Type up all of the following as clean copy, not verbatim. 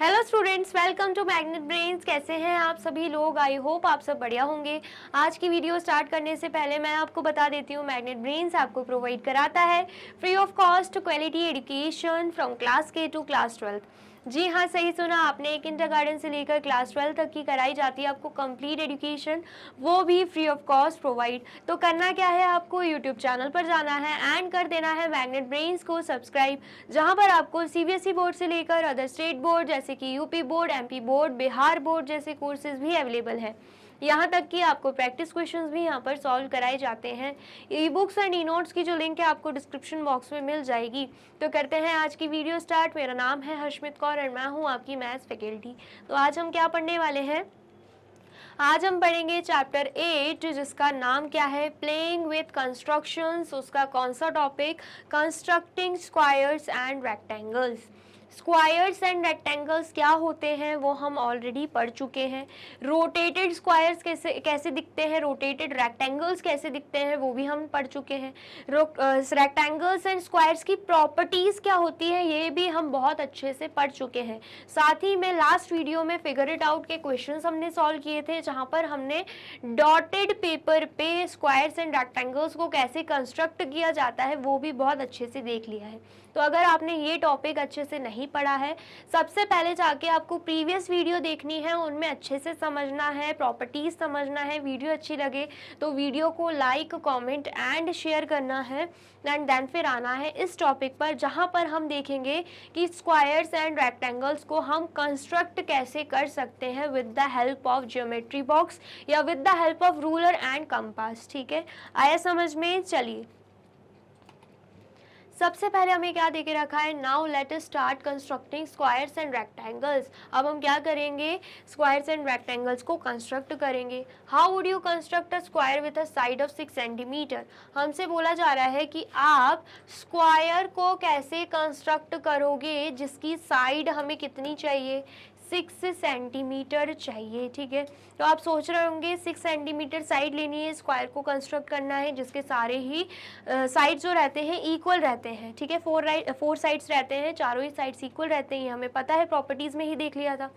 Hello students, welcome to magnet brains. कैसे हैं आप सभी लोग? आई होप आप सब बढ़िया होंगे। आज की वीडियो स्टार्ट करने से पहले मैं आपको बता देती हूँ, मैग्नेट ब्रेन्स आपको प्रोवाइड कराता है free of cost quality education from class के टू क्लास 12। जी हाँ, सही सुना आपने। किंडरगार्टन से लेकर क्लास 12 तक की कराई जाती है आपको कंप्लीट एजुकेशन, वो भी फ्री ऑफ कॉस्ट प्रोवाइड। तो करना क्या है, आपको यूट्यूब चैनल पर जाना है एंड कर देना है मैग्नेट ब्रेन्स को सब्सक्राइब, जहाँ पर आपको सीबीएसई बोर्ड से लेकर अदर स्टेट बोर्ड जैसे कि UP board, MP board, Bihar board जैसे कोर्सेज भी अवेलेबल हैं। यहाँ तक कि आपको प्रैक्टिस क्वेश्चंस भी यहाँ पर सॉल्व कराए जाते हैं। E books and e notes की जो लिंक है आपको डिस्क्रिप्शन बॉक्स में मिल जाएगी। तो करते हैं आज की वीडियो स्टार्ट। मेरा नाम है हर्षमित कौर और मैं हूँ आपकी मैथ्स फैकल्टी। तो आज हम क्या पढ़ने वाले हैं? आज हम पढ़ेंगे चैप्टर 8, जिसका नाम क्या है, प्लेइंग विथ कंस्ट्रक्शंस। उसका कौन सा topic? Constructing squares and rectangles. Squares and rectangles क्या होते हैं वो हम ऑलरेडी पढ़ चुके हैं। रोटेटेड स्क्वायर्स कैसे कैसे दिखते हैं, रोटेटेड रेक्टेंगल्स कैसे दिखते हैं वो भी हम पढ़ चुके हैं। रेक्टेंगल्स एंड स्क्वायर्स की प्रॉपर्टीज क्या होती है ये भी हम बहुत अच्छे से पढ़ चुके हैं। साथ ही में लास्ट वीडियो में फिगर इट आउट के क्वेश्चंस हमने सॉल्व किए थे, जहां पर हमने डॉटेड पेपर पे स्क्वायर्स एंड रेक्टेंगल्स को कैसे कंस्ट्रक्ट किया जाता है वो भी बहुत अच्छे से देख लिया है। तो अगर आपने ये टॉपिक अच्छे से नहीं पढ़ा है, सबसे पहले जाके आपको प्रीवियस वीडियो देखनी है, उनमें अच्छे से समझना है, प्रॉपर्टीज समझना है। वीडियो अच्छी लगे तो वीडियो को लाइक, कमेंट एंड शेयर करना है एंड देन फिर आना है इस टॉपिक पर, जहां पर हम देखेंगे कि स्क्वायर्स एंड रेक्टेंगल्स को हम कंस्ट्रक्ट कैसे कर सकते हैं with the help of geometry box या with the help of ruler and compass. ठीक है, आया समझ में? चलिए, सबसे पहले हमें क्या देके रखा है, now let us start constructing squares and rectangles. अब हम क्या करेंगे, स्क्वायर्स एंड रेक्टेंगल्स को कंस्ट्रक्ट करेंगे। How would you construct a square with a side of 6 centimetre? हमसे बोला जा रहा है कि आप स्क्वायर को कैसे कंस्ट्रक्ट करोगे जिसकी साइड हमें कितनी चाहिए, 6 सेंटीमीटर चाहिए। ठीक है, तो आप सोच रहे होंगे 6 सेंटीमीटर साइड लेनी है, स्क्वायर को कंस्ट्रक्ट करना है जिसके सारे ही साइड जो रहते हैं इक्वल रहते हैं। ठीक है, 4 साइड्स रहते हैं, चारों ही साइड्स इक्वल रहते हैं, हमें पता है, प्रॉपर्टीज में ही देख लिया था।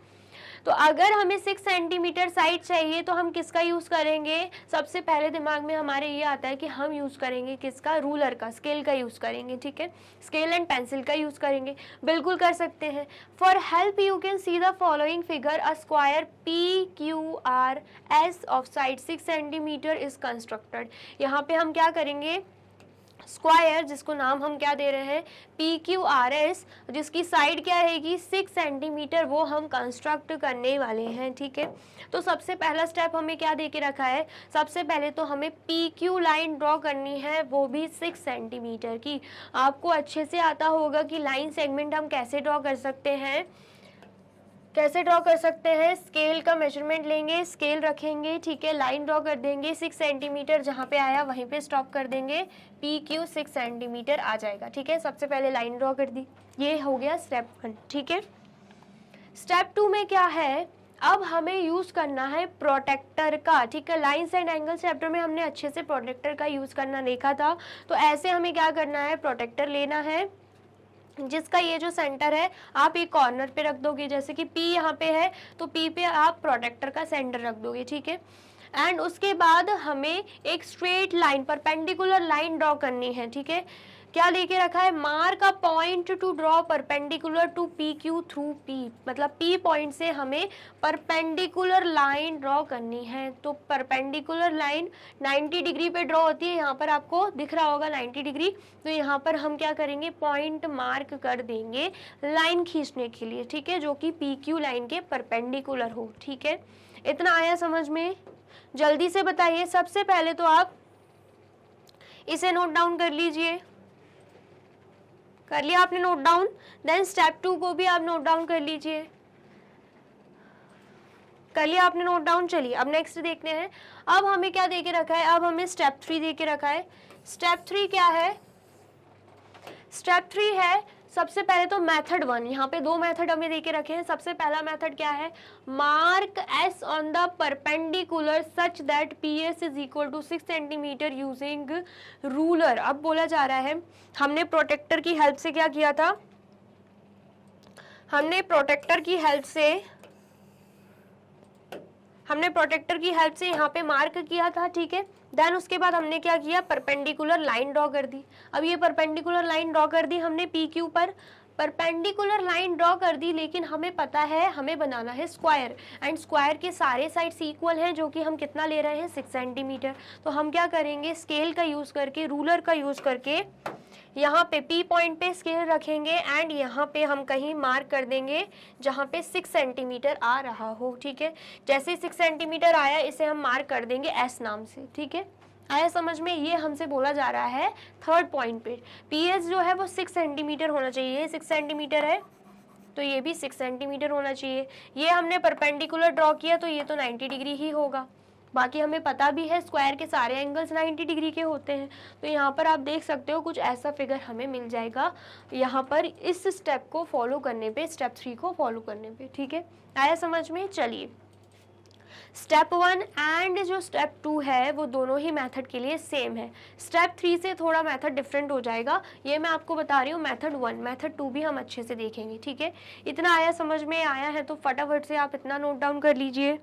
तो अगर हमें 6 सेंटीमीटर साइड चाहिए तो हम किसका यूज़ करेंगे? सबसे पहले दिमाग में हमारे ये आता है कि हम यूज़ करेंगे किसका? रूलर का, स्केल का यूज़ करेंगे। ठीक है, स्केल एंड पेंसिल का यूज़ करेंगे, बिल्कुल कर सकते हैं। For help you can see the following figure, a square P Q R S of side 6 centimetre is constructed. यहाँ पे हम क्या करेंगे, स्क्वायर जिसको नाम हम क्या दे रहे हैं, पी क्यू आर एस, जिसकी साइड क्या रहेगी 6 सेंटीमीटर, वो हम कंस्ट्रक्ट करने वाले हैं। ठीक है, तो सबसे पहला स्टेप हमें क्या दे के रखा है, सबसे पहले तो हमें पी क्यू लाइन ड्रॉ करनी है, वो भी 6 सेंटीमीटर की। आपको अच्छे से आता होगा कि लाइन सेगमेंट हम कैसे ड्रॉ कर सकते हैं, कैसे ड्रॉ कर सकते हैं। स्केल का मेजरमेंट लेंगे, स्केल रखेंगे, ठीक है, लाइन ड्रॉ कर देंगे, 6 सेंटीमीटर जहाँ पे आया वहीं पे स्टॉप कर देंगे, पी क्यू 6 सेंटीमीटर आ जाएगा। ठीक है, सबसे पहले लाइन ड्रॉ कर दी, ये हो गया स्टेप 1। ठीक है, स्टेप 2 में क्या है, अब हमें यूज करना है प्रोटेक्टर का। ठीक है, लाइंस एंड एंगल चैप्टर में हमने अच्छे से प्रोटेक्टर का यूज करना देखा था, तो ऐसे हमें क्या करना है, प्रोटेक्टर लेना है जिसका ये जो सेंटर है आप एक कॉर्नर पे रख दोगे, जैसे कि P यहाँ पे है तो P पे आप प्रोटेक्टर का सेंटर रख दोगे। ठीक है, एंड उसके बाद हमें एक straight line, perpendicular line draw करनी है। ठीक है, क्या लेके रखा है, mark a point to draw perpendicular to P Q through P, मतलब P पॉइंट से हमें परपेंडिकुलर लाइन ड्रॉ करनी है। तो परपेंडिकुलर लाइन 90 डिग्री पे ड्रॉ होती है, यहाँ पर आपको दिख रहा होगा 90 डिग्री। तो यहाँ पर हम क्या करेंगे, पॉइंट मार्क कर देंगे लाइन खींचने के लिए। ठीक है, जो कि पी क्यू लाइन के परपेंडिकुलर हो। ठीक है, इतना आया समझ में? जल्दी से बताइए, सबसे पहले तो आप इसे नोट डाउन कर लीजिए। कर लिया आपने नोट डाउन? देन स्टेप 2 को भी आप नोट डाउन कर लीजिए। कर लिया आपने नोट डाउन? चलिए अब नेक्स्ट देखते हैं। अब हमें क्या दे के रखा है, अब हमें स्टेप 3 दे के रखा है। स्टेप 3 क्या है, स्टेप 3 है, सबसे पहले तो मेथड 1, यहाँ पे 2 मेथड हमें देके रखे हैं। सबसे पहला मेथड क्या है, mark S on the perpendicular such that P S is equal to 6 centimetre using ruler. अब बोला जा रहा है, हमने प्रोटेक्टर की हेल्प से क्या किया था, हमने प्रोटेक्टर की हेल्प से यहाँ पे मार्क किया था, ठीक है। देन उसके बाद हमने क्या किया, परपेंडिकुलर लाइन ड्रॉ कर दी। अब ये परपेंडिकुलर लाइन ड्रॉ कर दी हमने पी क्यू पर, परपेंडिकुलर लाइन ड्रॉ कर दी, लेकिन हमें पता है हमें बनाना है स्क्वायर, एंड स्क्वायर के सारे साइड्स इक्वल हैं, जो कि हम कितना ले रहे हैं 6 सेंटीमीटर। तो हम क्या करेंगे, स्केल का यूज़ करके, रूलर का यूज़ करके यहाँ पे P पॉइंट पे स्केल रखेंगे एंड यहाँ पे हम कहीं मार्क कर देंगे जहाँ पे 6 सेंटीमीटर आ रहा हो, ठीक है। जैसे ही 6 सेंटीमीटर आया इसे हम मार्क कर देंगे S नाम से, ठीक है। आया समझ में, ये हमसे बोला जा रहा है थर्ड पॉइंट पे PS जो है वो 6 सेंटीमीटर होना चाहिए। ये 6 सेंटीमीटर है तो ये भी 6 सेंटीमीटर होना चाहिए। ये हमने परपेंडिकुलर ड्रॉ किया तो ये तो 90 डिग्री ही होगा। बाकी हमें पता भी है स्क्वायर के सारे एंगल्स 90 डिग्री के होते हैं। तो यहाँ पर आप देख सकते हो कुछ ऐसा फिगर हमें मिल जाएगा यहाँ पर इस स्टेप को फॉलो करने पे, स्टेप 3 को फॉलो करने पे, ठीक है। आया समझ में। चलिए स्टेप 1 एंड जो स्टेप 2 है वो दोनों ही मेथड के लिए सेम है। स्टेप 3 से थोड़ा मेथड डिफरेंट हो जाएगा, ये मैं आपको बता रही हूँ। मेथड 1 मेथड 2 भी हम अच्छे से देखेंगे, ठीक है। इतना आया समझ में, आया है तो फटाफट से आप इतना नोट डाउन कर लीजिए।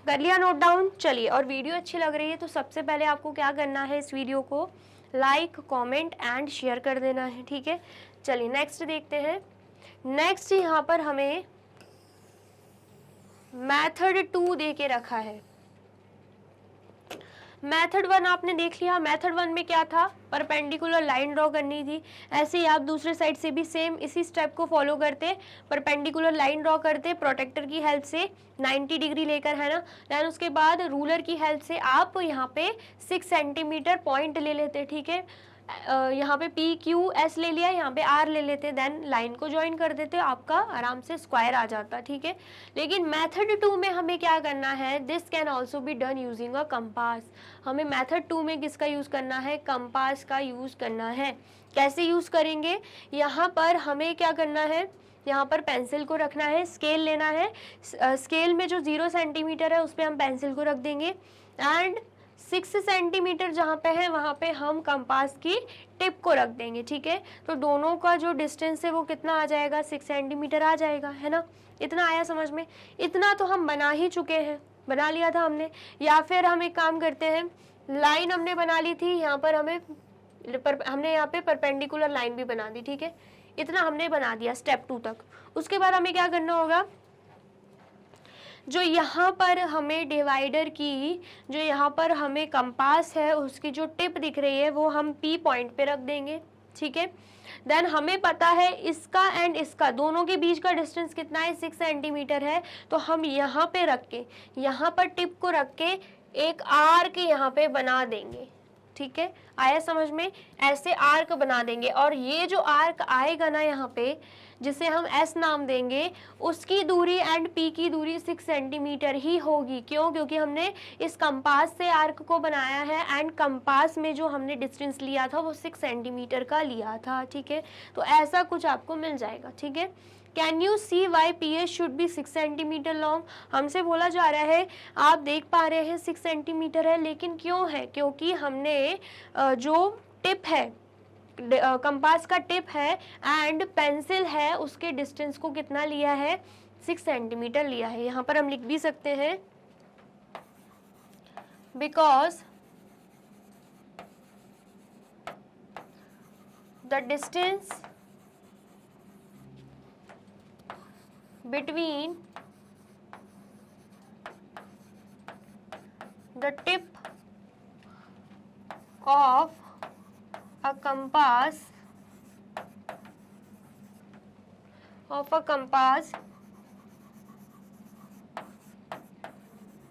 कर लिया नोट डाउन। चलिए, और वीडियो अच्छी लग रही है तो सबसे पहले आपको क्या करना है, इस वीडियो को लाइक, कमेंट एंड शेयर कर देना है, ठीक है। चलिए नेक्स्ट देखते हैं। नेक्स्ट यहाँ पर हमें मेथड 2 दे के रखा है। मेथड 1 आपने देख लिया। मेथड 1 में क्या था, परपेंडिकुलर लाइन ड्रॉ करनी थी। ऐसे ही आप दूसरे साइड से भी सेम इसी स्टेप को फॉलो करते, परपेंडिकुलर लाइन ड्रॉ करते प्रोटेक्टर की हेल्प से 90 डिग्री लेकर, है ना। देन उसके बाद रूलर की हेल्प से आप यहाँ पे 6 सेंटीमीटर पॉइंट ले लेते, ठीक है। यहाँ पे PQS ले लिया, यहाँ पे R ले लेते, देन लाइन को ज्वाइन कर देते, आपका आराम से स्क्वायर आ जाता, ठीक है। लेकिन मेथड 2 में हमें क्या करना है, this can also be done using a compass. हमें मेथड 2 में किसका यूज़ करना है, कंपास का यूज़ करना है। कैसे यूज़ करेंगे, यहाँ पर हमें क्या करना है, यहाँ पर पेंसिल को रखना है, स्केल लेना है। स्केल में जो 0 सेंटीमीटर है उस पर हम पेंसिल को रख देंगे एंड 6 सेंटीमीटर जहाँ पे है वहाँ पे हम कंपास की टिप को रख देंगे, ठीक है। तो दोनों का जो डिस्टेंस है वो कितना आ जाएगा, 6 सेंटीमीटर आ जाएगा, है ना। इतना आया समझ में। इतना तो हम बना ही चुके हैं, बना लिया था हमने। या फिर हम एक काम करते हैं, लाइन हमने बना ली थी, यहाँ पर हमने यहाँ पे परपेंडिकुलर लाइन भी बना दी, ठीक है। इतना हमने बना दिया स्टेप 2 तक। उसके बाद हमें क्या करना होगा, जो यहाँ पर हमें डिवाइडर की, जो यहाँ पर हमें कंपास है उसकी जो टिप दिख रही है वो हम P पॉइंट पे रख देंगे, ठीक है। देन हमें पता है इसका एंड इसका दोनों के बीच का डिस्टेंस कितना है, 6 सेंटीमीटर है। तो हम यहाँ पे रख के, यहाँ पर टिप को रख के एक आर्क यहाँ पे बना देंगे, ठीक है। आया समझ में, ऐसे आर्क बना देंगे। और ये जो आर्क आएगा ना यहाँ पे, जिसे हम S नाम देंगे, उसकी दूरी एंड P की दूरी 6 सेंटीमीटर ही होगी। क्यों, क्योंकि हमने इस कंपास से आर्क को बनाया है एंड कंपास में जो हमने डिस्टेंस लिया था वो 6 सेंटीमीटर का लिया था, ठीक है। तो ऐसा कुछ आपको मिल जाएगा, ठीक है। Can you see why PS should be 6 centimetre long. हमसे बोला जा रहा है, आप देख पा रहे हैं 6 सेंटीमीटर है, लेकिन क्यों है, क्योंकि हमने जो टिप है, कंपास का टिप है एंड पेंसिल है, उसके डिस्टेंस को कितना लिया है, 6 सेंटीमीटर लिया है। यहाँ पर हम लिख भी सकते हैं, because the distance between the tip of a compass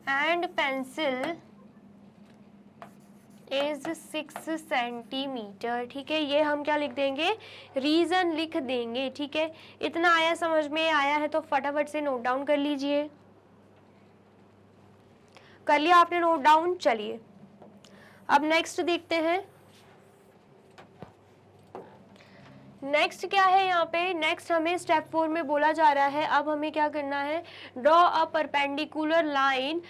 and pencil is 6 centimetre, ठीक है। ये हम क्या लिख देंगे, रीजन लिख देंगे, ठीक है। इतना आया समझ में, आया है तो फटाफट से नोट डाउन कर लीजिए। कर लिया आपने नोट डाउन। चलिए अब नेक्स्ट देखते हैं। नेक्स्ट क्या है यहाँ पे, नेक्स्ट हमें स्टेप 4 में बोला जा रहा है, अब हमें क्या करना है, draw a perpendicular line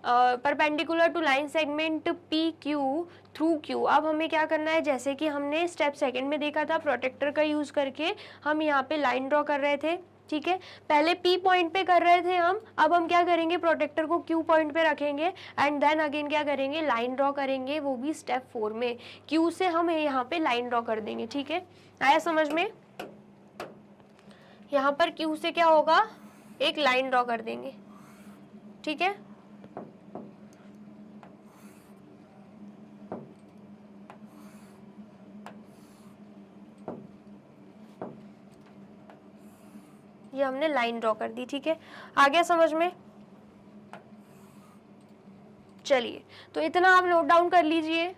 perpendicular to line segment P Q through Q. अब हमें क्या करना है, जैसे कि हमने स्टेप सेकंड में देखा था, प्रोटेक्टर का यूज करके हम यहाँ पे लाइन ड्रॉ कर रहे थे, ठीक है। पहले पी पॉइंट पे कर रहे थे हम, अब हम क्या करेंगे, प्रोटेक्टर को क्यू पॉइंट पे रखेंगे एंड देन अगेन क्या करेंगे, लाइन ड्रॉ करेंगे, वो भी स्टेप 4 में। क्यू से हम यहाँ पे लाइन ड्रॉ कर देंगे, ठीक है। आया समझ में? यहाँ पर क्यू से क्या होगा, एक लाइन ड्रॉ कर देंगे, ठीक है। ये हमने लाइन ड्रॉ कर दी, ठीक है। आ गया समझ में? चलिए, तो इतना आप नोट डाउन कर लीजिए।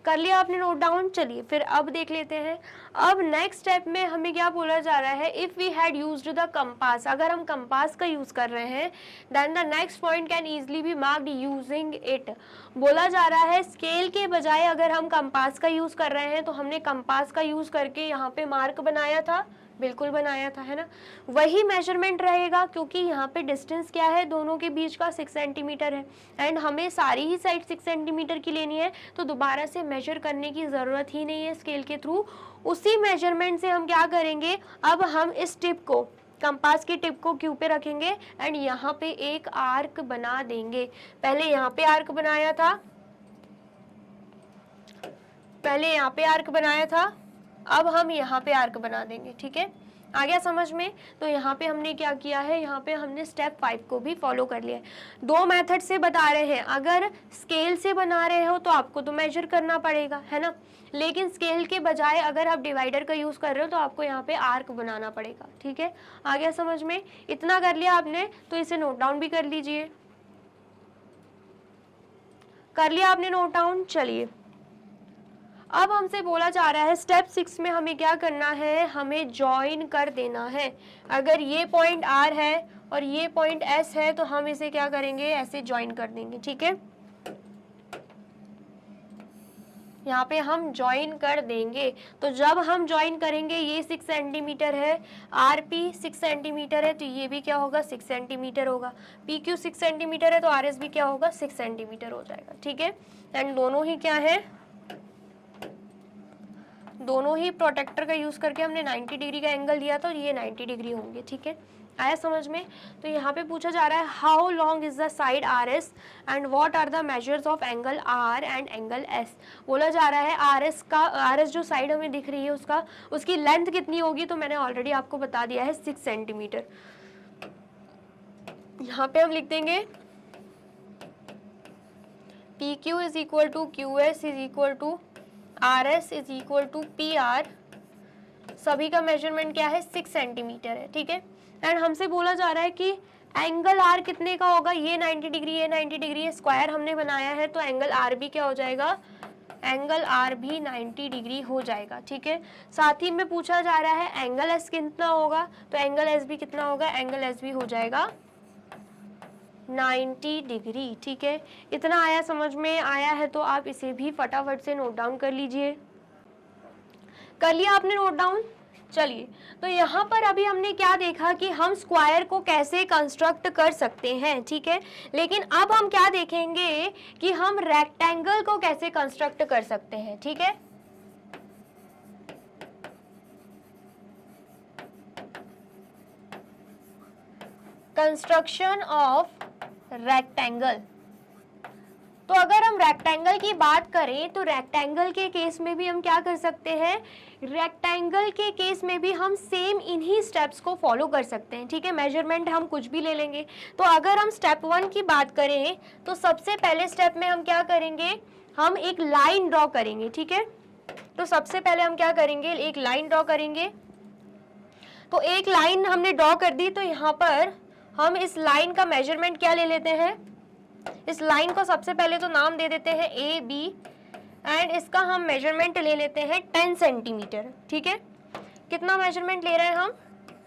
कर लिया आपने नोट डाउन? चलिए फिर अब देख लेते हैं। अब नेक्स्ट स्टेप में हमें क्या बोला जा रहा है, if we had used the compass, अगर हम कंपास का यूज कर रहे हैं, then the next point can easily be marked using it. बोला जा रहा है स्केल के बजाय अगर हम कंपास का यूज कर रहे हैं, तो हमने कंपास का यूज करके यहाँ पे मार्क बनाया था, बिल्कुल बनाया था, है ना। वही मेजरमेंट रहेगा, क्योंकि यहाँ पे डिस्टेंस क्या है, दोनों के बीच का 6 सेंटीमीटर है एंड हमें सारी ही साइड 6 सेंटीमीटर की लेनी है, तो दोबारा से मेजर करने की ज़रूरत ही नहीं है स्केल के थ्रू। उसी मेजरमेंट से हम क्या करेंगे, अब हम इस टिप को, कंपास की टिप को क्यू पे रखेंगे एंड यहाँ पे एक आर्क बना देंगे। पहले यहाँ पे आर्क बनाया था, पहले यहाँ पे आर्क बनाया था, अब हम यहाँ पे आर्क बना देंगे, ठीक है। आ गया समझ में? तो यहाँ पे हमने क्या किया है, यहाँ पे हमने स्टेप 5 को भी फॉलो कर लिया है। 2 मेथड से बता रहे हैं, अगर स्केल से बना रहे हो तो आपको तो मेजर करना पड़ेगा, है ना, लेकिन स्केल के बजाय अगर आप डिवाइडर का यूज कर रहे हो तो आपको यहाँ पे आर्क बनाना पड़ेगा, ठीक है। आ गया समझ में? इतना कर लिया आपने, तो इसे नोट डाउन भी कर लीजिए। कर लिया आपने नोट डाउन? चलिए, अब हमसे बोला जा रहा है स्टेप 6 में हमें क्या करना है, हमें ज्वाइन कर देना है। अगर ये पॉइंट R है और ये पॉइंट S है, तो हम इसे क्या करेंगे, ऐसे ज्वाइन कर देंगे, ठीक है। यहाँ पे हम ज्वाइन कर देंगे, तो जब हम ज्वाइन करेंगे, ये 6 सेंटीमीटर है, RP 6 सेंटीमीटर है, तो ये भी क्या होगा, 6 सेंटीमीटर होगा। PQ 6 सेंटीमीटर है, तो RS भी क्या होगा, 6 सेंटीमीटर हो जाएगा, ठीक है। एंड दोनों ही क्या है, दोनों ही प्रोटेक्टर का यूज करके हमने 90 डिग्री का एंगल दिया था, और ये 90 डिग्री होंगे, ठीक है। आया समझ में? तो यहाँ पे पूछा जा रहा है how long is the side RS and what are the measures of angle R and angle S। बोला जा रहा है RS जो साइड हमें दिख रही है उसकी लेंथ कितनी होगी, तो मैंने ऑलरेडी आपको बता दिया है 6 सेंटीमीटर। यहाँ पे हम लिख देंगे PQ is equal to QS is equal to RS is equal to PR। सभी का मेजरमेंट क्या है, 6 सेंटीमीटर है, ठीक है। एंड हमसे बोला जा रहा है कि एंगल R कितने का होगा, ये 90 डिग्री, ये 90 डिग्री, ये स्क्वायर हमने बनाया है, तो एंगल R भी क्या हो जाएगा, एंगल R भी 90 डिग्री हो जाएगा, ठीक है। साथ ही में पूछा जा रहा है एंगल S कितना होगा, तो एंगल S भी कितना होगा, एंगल S भी हो जाएगा 90 डिग्री, ठीक है। इतना आया समझ में? आया है तो आप इसे भी फटाफट से नोट डाउन कर लीजिए। कर लिया आपने नोट डाउन? चलिए, तो यहाँ पर अभी हमने क्या देखा कि हम स्क्वायर को कैसे कंस्ट्रक्ट कर सकते हैं, ठीक है। लेकिन अब हम क्या देखेंगे कि हम रेक्टेंगल को कैसे कंस्ट्रक्ट कर सकते हैं, ठीक है। Construction of rectangle. तो अगर हम रेक्टेंगल की बात करें, तो रेक्टेंगल के केस में भी हम क्या कर सकते हैं, रेक्टेंगल के केस में भी हम सेम इन्हीं स्टेप्स को फॉलो कर सकते हैं, ठीक है। मेजरमेंट हम कुछ भी ले लेंगे। तो अगर हम स्टेप 1 की बात करें, तो सबसे पहले स्टेप में हम क्या करेंगे, हम एक लाइन ड्रॉ करेंगे, ठीक है। तो सबसे पहले हम क्या करेंगे, एक लाइन ड्रॉ करेंगे। तो एक लाइन हमने ड्रॉ कर दी, तो यहाँ पर हम इस लाइन का मेजरमेंट क्या ले लेते हैं, इस लाइन को सबसे पहले तो नाम दे देते हैं AB एंड इसका हम मेजरमेंट ले लेते हैं 10 सेंटीमीटर, ठीक है। कितना मेजरमेंट ले रहे हैं हम,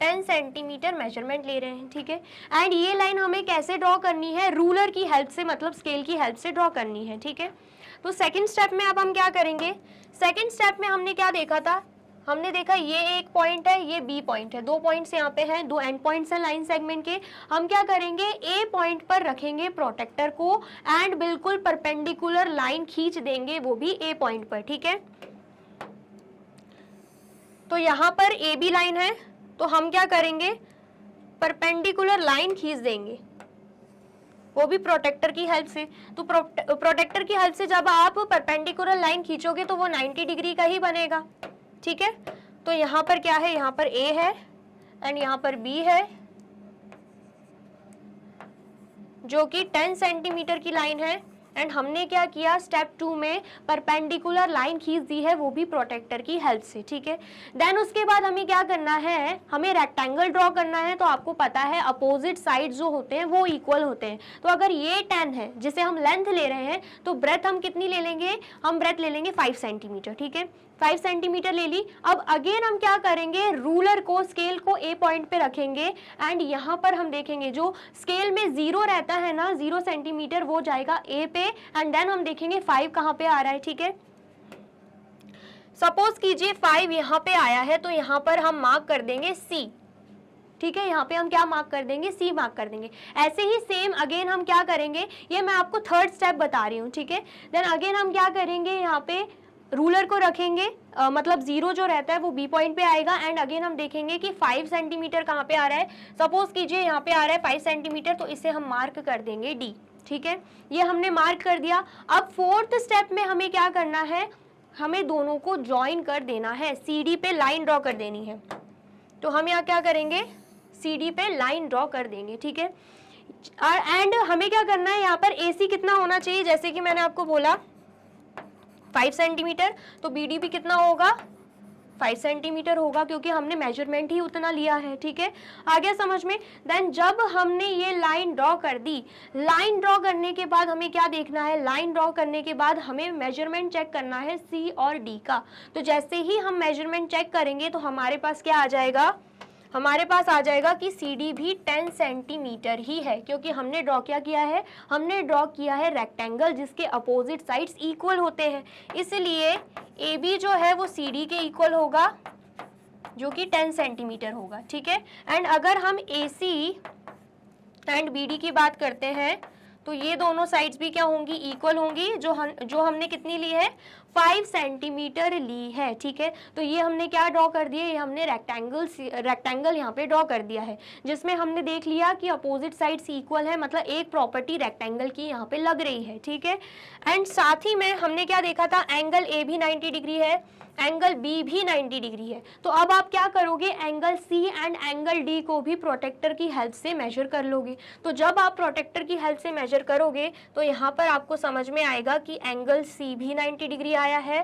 10 सेंटीमीटर मेजरमेंट ले रहे हैं, ठीक है। एंड ये लाइन हमें कैसे ड्रॉ करनी है, रूलर की हेल्प से, मतलब स्केल की हेल्प से ड्रॉ करनी है, ठीक है। तो सेकंड स्टेप में अब हम क्या करेंगे, सेकंड स्टेप में हमने क्या देखा था, हमने देखा ये एक पॉइंट है, ये बी पॉइंट है, दो पॉइंट्स यहाँ पे हैं, दो एंड पॉइंट्स हैं लाइन सेगमेंट के। हम क्या करेंगे, ए पॉइंट पर रखेंगे प्रोटेक्टर को एंड बिल्कुल परपेंडिकुलर लाइन खींच देंगे, वो भी ए पॉइंट पर, ठीक है। तो यहाँ पर ए बी लाइन है, तो हम क्या करेंगे, परपेंडिकुलर लाइन खींच देंगे, वो भी प्रोटेक्टर की हेल्प से। तो प्रोटेक्टर की हेल्प से जब आप परपेंडिकुलर लाइन खींचोगे तो वो 90 डिग्री का ही बनेगा, ठीक है। तो यहाँ पर क्या है, यहाँ पर ए है एंड यहाँ पर बी है, जो कि 10 सेंटीमीटर की लाइन है। एंड हमने क्या किया, स्टेप 2 में परपेंडिकुलर लाइन खींच दी है, वो भी प्रोटेक्टर की हेल्प से, ठीक है। देन उसके बाद हमें क्या करना है, हमें रेक्टेंगल ड्रॉ करना है। तो आपको पता है अपोजिट साइड जो होते हैं वो इक्वल होते हैं। तो अगर ये 10 है जिसे हम लेंथ ले रहे हैं, तो ब्रेथ हम कितनी ले लेंगे, हम ब्रेथ ले लेंगे 5 सेंटीमीटर, ठीक है। 5 सेंटीमीटर ले ली। अब अगेन हम क्या करेंगे, रूलर को, स्केल को ए पॉइंट पे रखेंगे एंड यहाँ पर हम देखेंगे जो स्केल में 0 रहता है ना, 0 सेंटीमीटर, वो जाएगा ए पे एंड देन हम देखेंगे 5 कहाँ पे आ रहा है, ठीक है। सपोज कीजिए 5 यहाँ पे आया है, तो यहाँ पर हम मार्क कर देंगे सी, ठीक है। यहाँ पे हम क्या मार्क कर देंगे, सी मार्क कर देंगे। ऐसे ही सेम अगेन हम क्या करेंगे, ये मैं आपको थर्ड स्टेप बता रही हूँ, ठीक है। देन अगेन हम क्या करेंगे, यहाँ पे रूलर को रखेंगे, मतलब 0 जो रहता है वो बी पॉइंट पे आएगा एंड अगेन हम देखेंगे कि 5 सेंटीमीटर कहाँ पे आ रहा है। सपोज कीजिए यहाँ पे आ रहा है 5 सेंटीमीटर, तो इसे हम मार्क कर देंगे डी, ठीक है। ये हमने मार्क कर दिया। अब फोर्थ स्टेप में हमें क्या करना है, हमें दोनों को ज्वाइन कर देना है, सी डी पे लाइन ड्रॉ कर देनी है। तो हम यहाँ क्या करेंगे, सी डी पे लाइन ड्रॉ कर देंगे, ठीक है। एंड हमें क्या करना है, यहाँ पर ए सी कितना होना चाहिए, जैसे कि मैंने आपको बोला 5 सेंटीमीटर, तो बी डी भी कितना होगा, 5 सेंटीमीटर होगा, क्योंकि हमने मेजरमेंट ही उतना लिया है, ठीक है। आ गया समझ में। देन जब हमने ये लाइन ड्रॉ कर दी, लाइन ड्रॉ करने के बाद हमें क्या देखना है, लाइन ड्रॉ करने के बाद हमें मेजरमेंट चेक करना है सी और डी का। तो जैसे ही हम मेजरमेंट चेक करेंगे तो हमारे पास क्या आ जाएगा, हमारे पास आ जाएगा कि सी डी भी 10 सेंटीमीटर ही है, क्योंकि हमने ड्रॉ क्या किया है, हमने ड्रॉ किया है रेक्टेंगल जिसके अपोजिट साइड्स इक्वल होते हैं। इसलिए ए बी जो है वो सी डी के इक्वल होगा, जो कि 10 सेंटीमीटर होगा, ठीक है। एंड अगर हम ए सी एंड बी डी की बात करते हैं, तो ये दोनों साइड्स भी क्या होंगी, इक्वल होंगी। जो हमने कितनी ली है, 5 सेंटीमीटर ली है, ठीक है। तो ये हमने क्या ड्रॉ कर दिया, ये हमने रेक्टेंगल यहाँ पे ड्रॉ कर दिया है, जिसमें हमने देख लिया कि अपोजिट साइड्स इक्वल है, मतलब एक प्रॉपर्टी रेक्टेंगल की यहाँ पे लग रही है, ठीक है। एंड साथ ही में हमने क्या देखा था, एंगल ए भी 90 डिग्री है, एंगल बी भी 90 डिग्री है। तो अब आप क्या करोगे, angle C and angle D को भी प्रोटेक्टर की हेल्प से मेजर कर लोगे। तो जब आप प्रोटेक्टर की हेल्प से मेजर करोगे तो यहाँ पर आपको समझ में आएगा कि एंगल सी भी 90 डिग्री आया है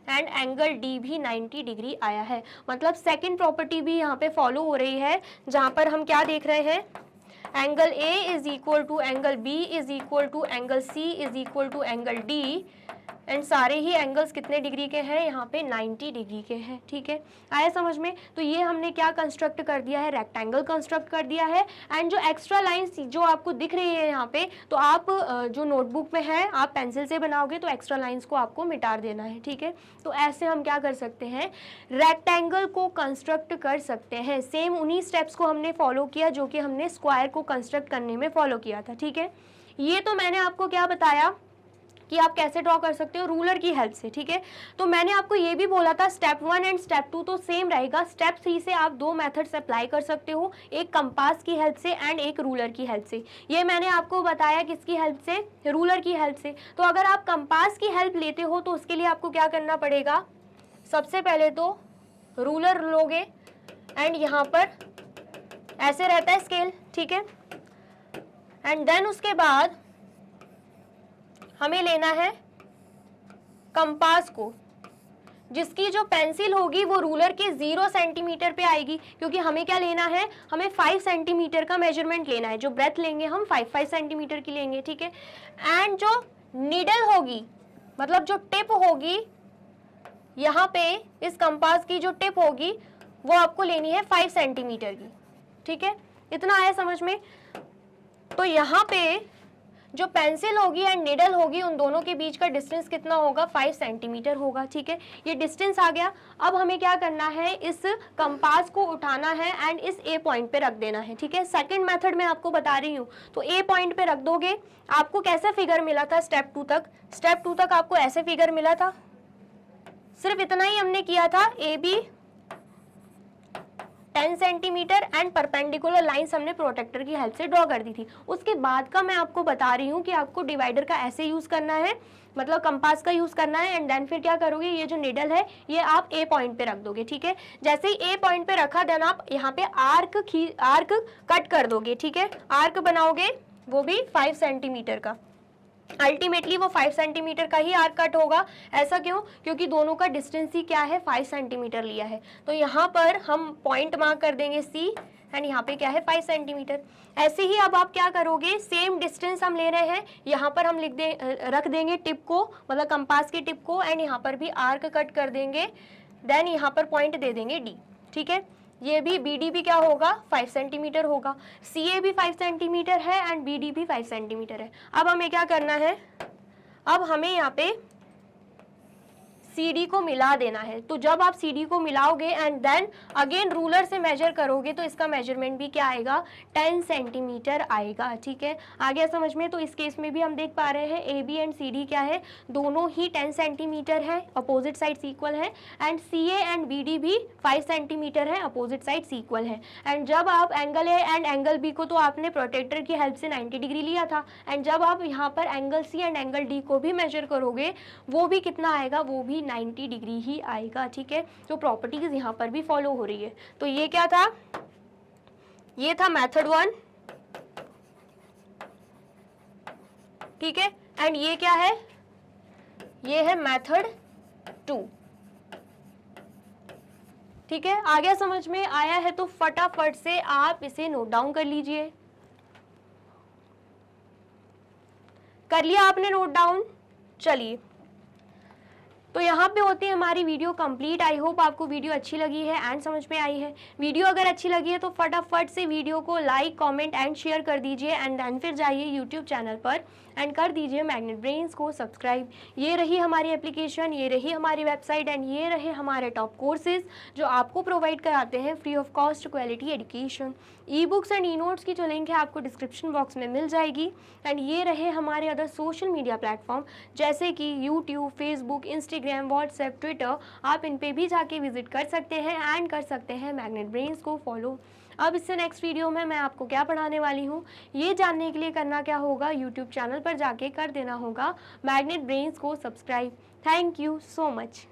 एंड एंगल डी भी 90 डिग्री आया है। मतलब सेकंड प्रॉपर्टी भी यहाँ पे फॉलो हो रही है, जहाँ पर हम क्या देख रहे हैं, angle A is equal to angle B is equal to angle C is equal to angle D and सारे ही एंगल्स कितने डिग्री के हैं, यहाँ पे 90 डिग्री के हैं, ठीक है। आया समझ में। तो ये हमने क्या कंस्ट्रक्ट कर दिया है, रेक्टेंगल कंस्ट्रक्ट कर दिया है। एंड जो एक्स्ट्रा लाइंस जो आपको दिख रही है यहाँ पे, तो आप जो नोटबुक में है आप पेंसिल से बनाओगे तो एक्स्ट्रा लाइंस को आपको मिटा देना है, ठीक है। तो ऐसे हम क्या कर सकते हैं, रेक्टेंगल को कंस्ट्रक्ट कर सकते हैं। सेम उन्हीं स्टेप्स को हमने फॉलो किया जो कि हमने स्क्वायर को कंस्ट्रक्ट करने में फॉलो किया था, ठीक है। ये तो मैंने आपको क्या बताया कि आप कैसे ड्रॉ कर सकते हो, रूलर की हेल्प से, ठीक है। तो मैंने आपको ये भी बोला था स्टेप 1 एंड स्टेप 2 तो सेम रहेगा। स्टेप 3 से आप दो मेथड्स अप्लाई कर सकते हो, एक कंपास की हेल्प से एंड एक रूलर की हेल्प से। ये मैंने आपको बताया किसकी हेल्प से, रूलर की हेल्प से। तो अगर आप कंपास की हेल्प लेते हो तो उसके लिए आपको क्या करना पड़ेगा, सबसे पहले तो रूलर लोगे एंड यहाँ पर ऐसे रहता है स्केल, ठीक है। एंड देन उसके बाद हमें लेना है कंपास को, जिसकी जो पेंसिल होगी वो रूलर के 0 सेंटीमीटर पे आएगी, क्योंकि हमें क्या लेना है, हमें 5 सेंटीमीटर का मेजरमेंट लेना है। जो ब्रेथ लेंगे हम 5 सेंटीमीटर की लेंगे, ठीक है। एंड जो नीडल होगी, मतलब जो टिप होगी यहाँ पे, इस कंपास की जो टिप होगी वो आपको लेनी है 5 सेंटीमीटर की, ठीक है। इतना आया समझ में। तो यहाँ पे जो पेंसिल होगी एंड निडल होगी उन दोनों के बीच का डिस्टेंस कितना होगा, 5 सेंटीमीटर होगा। ठीक है, ये डिस्टेंस आ गया। अब हमें क्या करना है, इस कंपास को उठाना है एंड इस ए पॉइंट पे रख देना है। ठीक है, सेकंड मेथड में आपको बता रही हूँ। तो ए पॉइंट पे रख दोगे, आपको कैसा फिगर मिला था स्टेप 2 तक, स्टेप 2 तक आपको ऐसे फिगर मिला था, सिर्फ इतना ही हमने किया था, A B 10 centimetre and perpendicular lines हमने प्रोटेक्टर की हेल्प से ड्रॉ कर दी थी। उसके बाद का मैं आपको बता रही हूँ कि आपको डिवाइडर का ऐसे यूज करना है, मतलब कंपास का यूज करना है, एंड देन फिर क्या करोगे, ये जो निडल है ये आप ए पॉइंट पे रख दोगे। ठीक है, जैसे ही ए पॉइंट पे रखा देन आप यहाँ पे आर्क कट कर दोगे। ठीक है, आर्क बनाओगे वो भी 5 सेंटीमीटर का, अल्टीमेटली वो 5 सेंटीमीटर का ही आर्क कट होगा। ऐसा क्यों, क्योंकि दोनों का डिस्टेंस ही क्या है, 5 सेंटीमीटर लिया है। तो यहाँ पर हम पॉइंट मार्क कर देंगे सी, एंड यहाँ पे क्या है 5 सेंटीमीटर। ऐसे ही अब आप क्या करोगे, सेम डिस्टेंस हम ले रहे हैं, यहाँ पर हम रख देंगे टिप को, मतलब कंपास की टिप को, एंड यहाँ पर भी आर्क कट कर देंगे, देन यहाँ पर पॉइंट दे देंगे डी। ठीक है, ये भी बी डी भी क्या होगा, 5 सेंटीमीटर होगा। सी ए भी 5 सेंटीमीटर है एंड बी डी भी 5 सेंटीमीटर है। अब हमें क्या करना है, अब हमें यहाँ पे CD को मिला देना है। तो जब आप CD को मिलाओगे एंड देन अगेन रूलर से मेजर करोगे तो इसका मेजरमेंट भी क्या आएगा, 10 सेंटीमीटर आएगा। ठीक है, आ गया समझ में। तो इस केस में भी हम देख पा रहे हैं AB एंड CD क्या है, दोनों ही 10 सेंटीमीटर है, अपोजिट साइड्स इक्वल है, एंड CA एंड BD भी 5 सेंटीमीटर है, अपोजिट साइड्स इक्वल है। एंड जब आप angle A and angle B को तो आपने प्रोटेक्टर की हेल्प से 90 डिग्री लिया था, एंड जब आप यहाँ पर angle C and angle D को भी मेजर करोगे वो भी कितना आएगा, वो भी 90 डिग्री ही आएगा। ठीक है, तो प्रॉपर्टीज यहाँ पर भी फॉलो हो रही है। तो ये क्या था, ये था मेथड 1। ठीक है, एंड ये क्या है, ये है मेथड 2। ठीक है, आ गया समझ में, आया है तो फटाफट से आप इसे नोट डाउन कर लीजिए। कर लिया आपने नोट डाउन, चलिए। तो यहाँ पे होती है हमारी वीडियो कंप्लीट। आई होप आपको वीडियो अच्छी लगी है एंड समझ में आई है। वीडियो अगर अच्छी लगी है तो फटाफट से वीडियो को लाइक, कमेंट एंड शेयर कर दीजिए, एंड देन फिर जाइए यूट्यूब चैनल पर एंड कर दीजिए मैग्नेट ब्रेन्स को सब्सक्राइब। ये रही हमारी एप्लीकेशन, ये रही हमारी वेबसाइट, एंड ये रहे हमारे टॉप कोर्सेज जो आपको प्रोवाइड कराते हैं free of cost quality education. E books and e notes की जो लिंक है आपको डिस्क्रिप्शन बॉक्स में मिल जाएगी। एंड ये रहे हमारे अदर सोशल मीडिया प्लेटफॉर्म जैसे कि YouTube, Facebook, Instagram, WhatsApp, Twitter, आप इन पे भी जाके विजिट कर सकते हैं एंड कर सकते हैं मैग्नेट ब्रेन्स को फॉलो। अब इससे नेक्स्ट वीडियो में मैं आपको क्या पढ़ाने वाली हूँ ये जानने के लिए करना क्या होगा, यूट्यूब चैनल पर जाके कर देना होगा मैग्नेट ब्रेन्स को subscribe. Thank you so much.